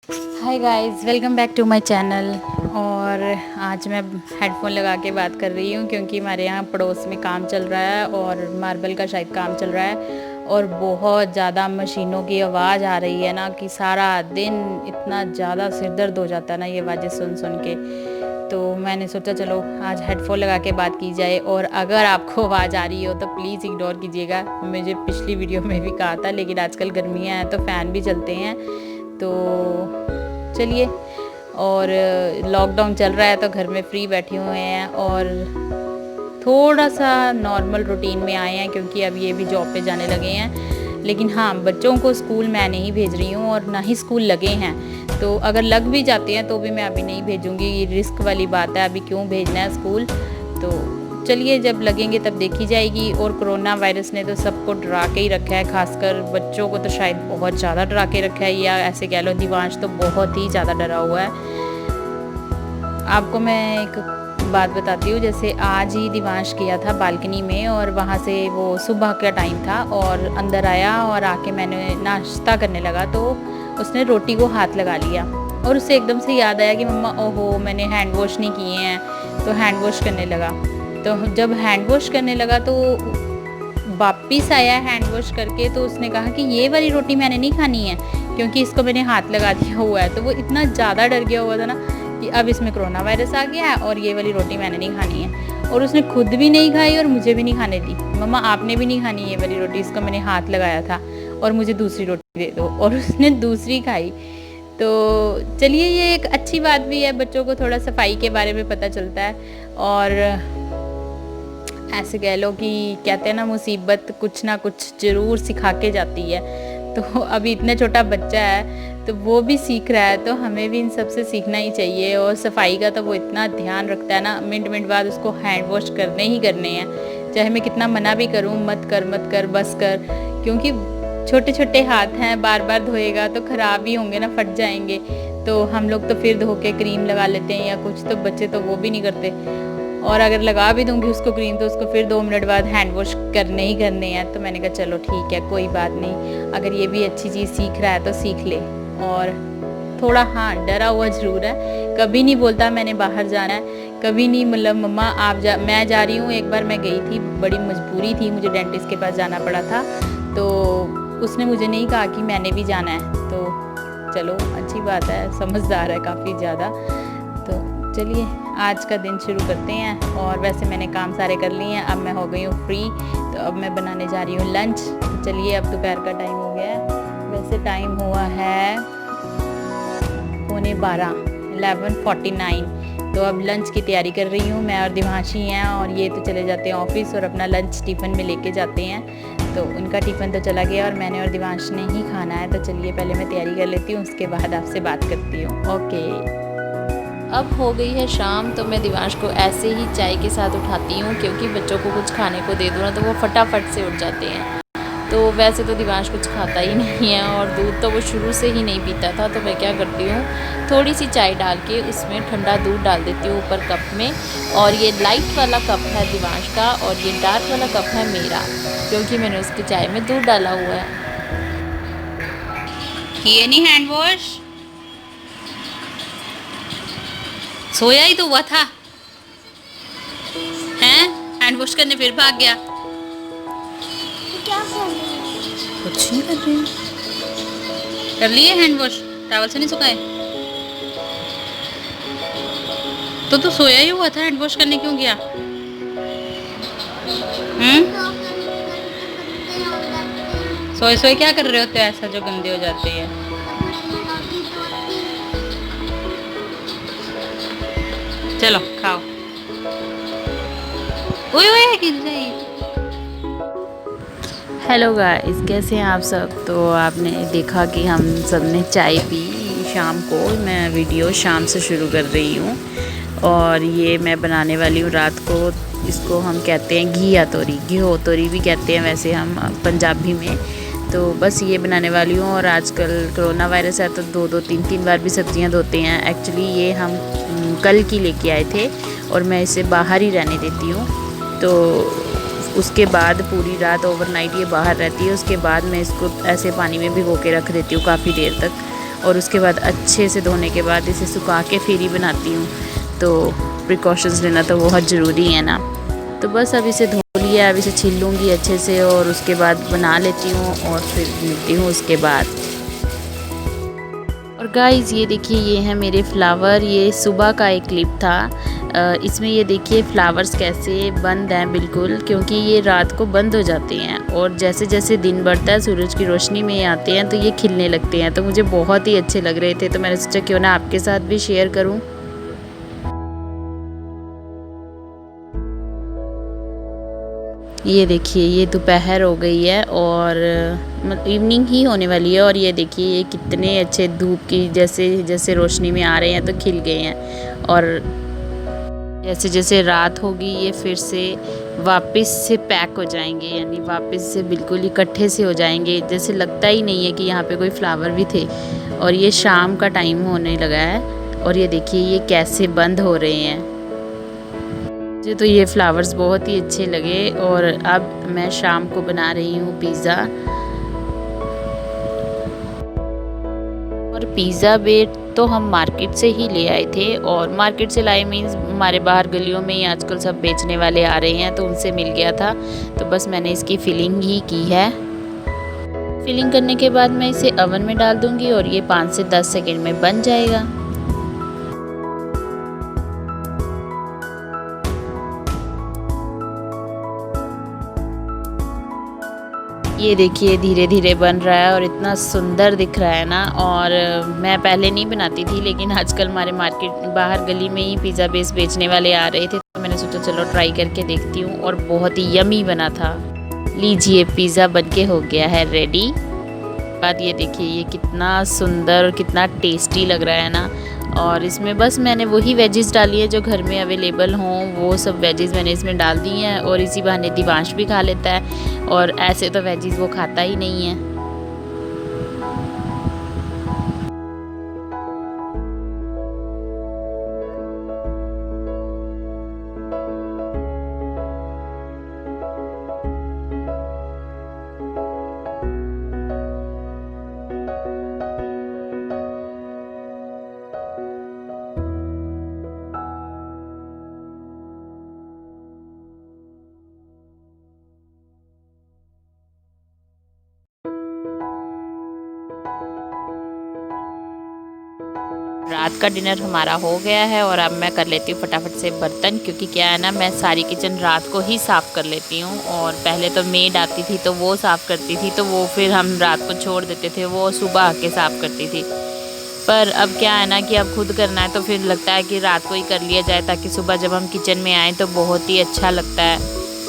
Hi guys, welcome back to my channel. और आज मैं हेडफोन लगा के बात कर रही हूँ क्योंकि हमारे यहाँ पड़ोस में काम चल रहा है और मार्बल का शायद काम चल रहा है और बहुत ज़्यादा मशीनों की आवाज़ आ रही है ना कि सारा दिन इतना ज़्यादा सिर दर्द हो जाता है ना ये आवाज़ें सुन सुन के। तो मैंने सोचा चलो आज हेडफोन लगा के बात की जाए, और अगर आपको आवाज़ आ रही हो तो प्लीज़ इग्नोर कीजिएगा। मुझे पिछली वीडियो में भी कहा था, लेकिन आजकल गर्मियाँ हैं तो फ़ैन भी चलते हैं। तो चलिए, और लॉकडाउन चल रहा है तो घर में फ्री बैठे हुए हैं और थोड़ा सा नॉर्मल रूटीन में आए हैं क्योंकि अब ये भी जॉब पे जाने लगे हैं। लेकिन हाँ, बच्चों को स्कूल मैं नहीं भेज रही हूँ और ना ही स्कूल लगे हैं, तो अगर लग भी जाते हैं तो भी मैं अभी नहीं भेजूँगी। ये रिस्क वाली बात है, अभी क्यों भेजना है स्कूल। तो चलिए, जब लगेंगे तब देखी जाएगी। और कोरोना वायरस ने तो सबको डरा के ही रखा है, खासकर बच्चों को तो शायद बहुत ज़्यादा डरा के रखा है, या ऐसे कह लो दिवांश तो बहुत ही ज़्यादा डरा हुआ है। आपको मैं एक बात बताती हूँ। जैसे आज ही दिवांश किया था बालकनी में, और वहाँ से वो सुबह का टाइम था और अंदर आया और आके मैंने नाश्ता करने लगा तो उसने रोटी को हाथ लगा लिया और उससे एकदम से याद आया कि मम्मा ओहो मैंने हैंड वॉश नहीं किए हैं, तो हैंड वॉश करने लगा। तो जब हैंड वॉश करने लगा तो वापिस आया हैंड वॉश करके, तो उसने कहा कि ये वाली रोटी मैंने नहीं खानी है क्योंकि इसको मैंने हाथ लगा दिया हुआ है। तो वो इतना ज़्यादा डर गया हुआ था ना कि अब इसमें कोरोना वायरस आ गया है और ये वाली रोटी मैंने नहीं खानी है। और उसने खुद भी नहीं खाई और मुझे भी नहीं खाने दी। मम्मा आपने भी नहीं खानी ये वाली रोटी, इसको मैंने हाथ लगाया था और मुझे दूसरी रोटी दे दो, और उसने दूसरी खाई। तो चलिए, ये एक अच्छी बात भी है, बच्चों को थोड़ा सफाई के बारे में पता चलता है। और ऐसे कह लो कि कहते हैं ना, मुसीबत कुछ ना कुछ ज़रूर सिखा के जाती है। तो अभी इतना छोटा बच्चा है तो वो भी सीख रहा है, तो हमें भी इन सब से सीखना ही चाहिए। और सफाई का तो वो इतना ध्यान रखता है ना, मिनट मिनट बाद उसको हैंड वॉश करने ही करने हैं, चाहे मैं कितना मना भी करूँ मत कर बस कर, क्योंकि छोटे छोटे हाथ हैं, बार बार धोएगा तो ख़राब ही होंगे ना, फट जाएंगे। तो हम लोग तो फिर धो के क्रीम लगा लेते हैं या कुछ, तो बच्चे तो वो भी नहीं करते। और अगर लगा भी दूंगी उसको क्रीम तो उसको फिर 2 मिनट बाद हैंड वॉश करने ही करने हैं। तो मैंने कहा चलो ठीक है, कोई बात नहीं, अगर ये भी अच्छी चीज़ सीख रहा है तो सीख ले। और थोड़ा हाँ डरा हुआ ज़रूर है, कभी नहीं बोलता मैंने बाहर जाना है, कभी नहीं मतलब मम्मा आप मैं जा रही हूँ। एक बार मैं गई थी, बड़ी मजबूरी थी, मुझे डेंटिस्ट के पास जाना पड़ा था, तो उसने मुझे नहीं कहा कि मैंने भी जाना है। तो चलो अच्छी बात है, समझदार है काफ़ी ज़्यादा। तो चलिए आज का दिन शुरू करते हैं। और वैसे मैंने काम सारे कर लिए हैं, अब मैं हो गई हूँ फ्री, तो अब मैं बनाने जा रही हूँ लंच। चलिए, अब दोपहर का टाइम हो गया है, वैसे टाइम हुआ है 11:15, 11:49। तो अब लंच की तैयारी कर रही हूँ। मैं और दिवांशी हैं और ये तो चले जाते हैं ऑफिस और अपना लंच टिफ़िन में लेके जाते हैं। तो उनका टिफ़िन तो चला गया और मैंने और दिवांश ने ही खाना है। तो चलिए पहले मैं तैयारी कर लेती हूँ, उसके बाद आपसे बात करती हूँ। ओके। अब हो गई है शाम, तो मैं दिवांश को ऐसे ही चाय के साथ उठाती हूँ क्योंकि बच्चों को कुछ खाने को दे दो ना तो वो फटाफट से उठ जाते हैं। तो वैसे तो दिवांश कुछ खाता ही नहीं है और दूध तो वो शुरू से ही नहीं पीता था। तो मैं क्या करती हूँ, थोड़ी सी चाय डाल के उसमें ठंडा दूध डाल देती हूँ ऊपर कप में। और ये लाइट वाला कप है दिवांश का और ये डार्क वाला कप है मेरा, क्योंकि मैंने उसकी चाय में दूध डाला हुआ है। ये नहीं हैंड वॉश, सोया ही तो हुआ था हैं, हैंड वॉश करने फिर भाग गया। क्या कर रही है? कुछ नहीं कर रही हूँ। कर लिए हैंड वॉश, टॉवल से नहीं सुखाए? तो तू सोया ही हुआ था, हैंड वॉश करने क्यों गया? सोए सोए क्या कर रहे होते हैं ऐसा जो गंदे हो जाते हैं? चलो खाओ। ओए ओए गिर जाएगी। हेलो गाइस, कैसे हैं आप सब। तो आपने देखा कि हम सब ने चाय पी शाम को। मैं वीडियो शाम से शुरू कर रही हूँ और ये मैं बनाने वाली हूँ रात को। इसको हम कहते हैं घी तोरी, घी तोरी भी कहते हैं वैसे हम पंजाबी में। तो बस ये बनाने वाली हूँ। और आजकल कोरोना वायरस है तो 2-2 3-3 बार भी सब्जियाँ धोते हैं। एक्चुअली ये हम कल की लेके आए थे और मैं इसे बाहर ही रहने देती हूँ। तो उसके बाद पूरी रात ओवरनाइट ये बाहर रहती है। उसके बाद मैं इसको ऐसे पानी में भिगो के रख देती हूँ काफ़ी देर तक। और उसके बाद अच्छे से धोने के बाद इसे सुखा के फिर ही बनाती हूँ। तो प्रिकॉशंस लेना तो बहुत ज़रूरी है ना। तो बस अब इसे धो लिया, अब इसे छील लूँगी अच्छे से और उसके बाद बना लेती हूँ और फिर मिलती हूँ उसके बाद। और गाइज़ ये देखिए, ये हैं मेरे फ्लावर। ये सुबह का एक क्लिप था। इसमें ये देखिए फ्लावर्स कैसे बंद हैं बिल्कुल, क्योंकि ये रात को बंद हो जाते हैं और जैसे जैसे दिन बढ़ता है सूरज की रोशनी में ये आते हैं तो ये खिलने लगते हैं। तो मुझे बहुत ही अच्छे लग रहे थे, तो मैंने सोचा क्यों ना आपके साथ भी शेयर करूँ। ये देखिए, ये दोपहर हो गई है और इवनिंग ही होने वाली है और ये देखिए ये कितने अच्छे धूप की जैसे जैसे रोशनी में आ रहे हैं तो खिल गए हैं। और जैसे जैसे रात होगी ये फिर से वापस से पैक हो जाएंगे, यानी वापस से बिल्कुल इकट्ठे से हो जाएंगे, जैसे लगता ही नहीं है कि यहाँ पे कोई फ्लावर भी थे। और ये शाम का टाइम होने लगा है और ये देखिए ये कैसे बंद हो रहे हैं। मुझे तो ये फ्लावर्स बहुत ही अच्छे लगे और अब मैं शाम को बना रही हूँ पिज़्ज़ा। और पिज़्ज़ा बेट तो हम मार्केट से ही ले आए थे, और मार्केट से लाए मीन्स हमारे बाहर गलियों में ही आजकल सब बेचने वाले आ रहे हैं तो उनसे मिल गया था। तो बस मैंने इसकी फिलिंग ही की है। फिलिंग करने के बाद मैं इसे ओवन में डाल दूँगी और ये 5 से 10 सेकेंड में बन जाएगा। ये देखिए धीरे धीरे बन रहा है और इतना सुंदर दिख रहा है ना। और मैं पहले नहीं बनाती थी, लेकिन आजकल हमारे मार्केट बाहर गली में ही पिज़्ज़ा बेस बेचने वाले आ रहे थे तो मैंने सोचा चलो ट्राई करके देखती हूँ, और बहुत ही यमी बना था। लीजिए पिज़्ज़ा बनके हो गया है रेडी। बाद ये देखिए ये कितना सुंदर और कितना टेस्टी लग रहा है ना। और इसमें बस मैंने वही वेजेस डाली है जो घर में अवेलेबल हों, वो सब वेजेस मैंने इसमें डाल दी हैं और इसी बहाने दिवांश भी खा लेता है, और ऐसे तो वेजेस वो खाता ही नहीं है। रात का डिनर हमारा हो गया है और अब मैं कर लेती हूँ फटाफट से बर्तन, क्योंकि क्या है ना मैं सारी किचन रात को ही साफ़ कर लेती हूँ। और पहले तो मेड आती थी तो वो साफ़ करती थी, तो वो फिर हम रात को छोड़ देते थे, वो सुबह आके साफ़ करती थी। पर अब क्या है ना कि अब खुद करना है तो फिर लगता है कि रात को ही कर लिया जाए, ताकि सुबह जब हम किचन में आएँ तो बहुत ही अच्छा लगता है।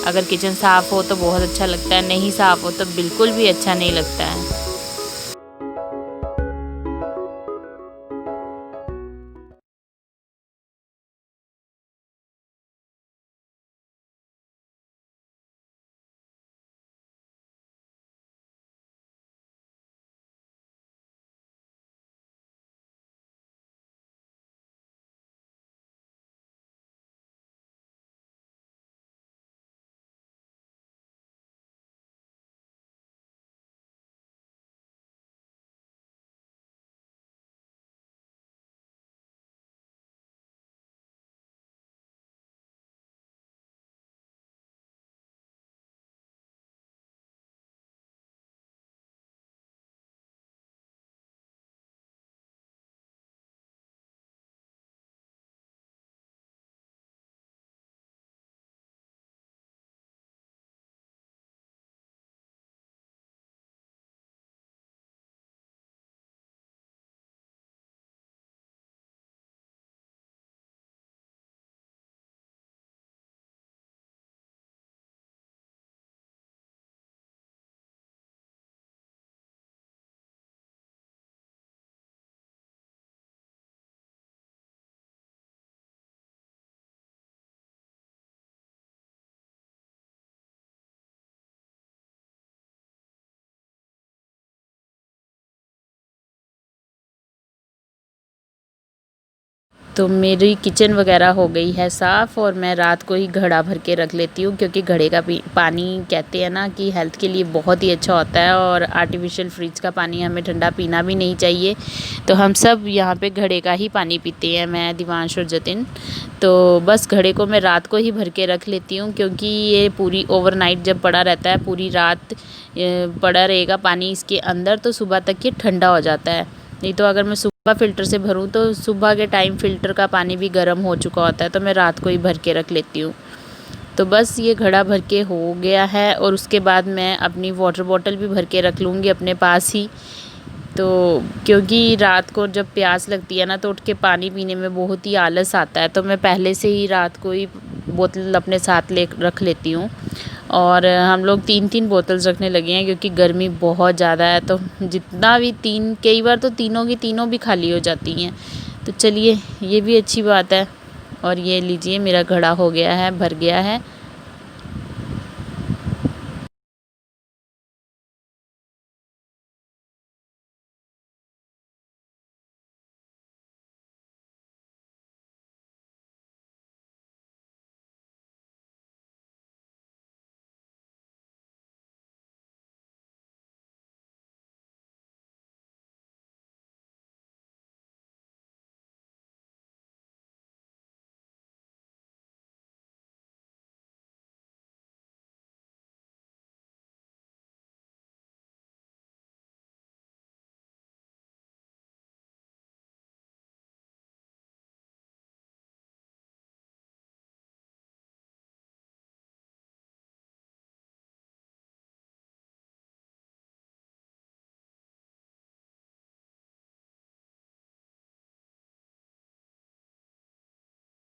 अगर किचन साफ़ हो तो बहुत अच्छा लगता है, नहीं साफ़ हो तो बिल्कुल भी अच्छा नहीं लगता है। तो मेरी किचन वगैरह हो गई है साफ़ और मैं रात को ही घड़ा भर के रख लेती हूँ, क्योंकि घड़े का पानी कहते हैं ना कि हेल्थ के लिए बहुत ही अच्छा होता है, और आर्टिफिशियल फ्रिज का पानी हमें ठंडा पीना भी नहीं चाहिए। तो हम सब यहाँ पे घड़े का ही पानी पीते हैं, मैं, दिवांश और जतिन। तो बस घड़े को मैं रात को ही भर के रख लेती हूँ, क्योंकि ये पूरी ओवरनाइट जब पड़ा रहता है, पूरी रात पड़ा रहेगा पानी इसके अंदर, तो सुबह तक ये ठंडा हो जाता है। नहीं तो अगर मैं सुबह फ़िल्टर से भरूँ तो सुबह के टाइम फ़िल्टर का पानी भी गर्म हो चुका होता है, तो मैं रात को ही भर के रख लेती हूँ। तो बस ये घड़ा भर के हो गया है, और उसके बाद मैं अपनी वाटर बॉटल भी भर के रख लूँगी अपने पास ही। तो क्योंकि रात को जब प्यास लगती है ना, तो उठ के पानी पीने में बहुत ही आलस आता है, तो मैं पहले से ही रात को ही बोतल अपने साथ रख लेती हूँ। और हम लोग 3-3 बोतल्स रखने लगे हैं, क्योंकि गर्मी बहुत ज़्यादा है, तो जितना भी कई बार तो तीनों की तीनों भी खाली हो जाती हैं। तो चलिए, ये भी अच्छी बात है। और ये लीजिए, मेरा घड़ा हो गया है, भर गया है।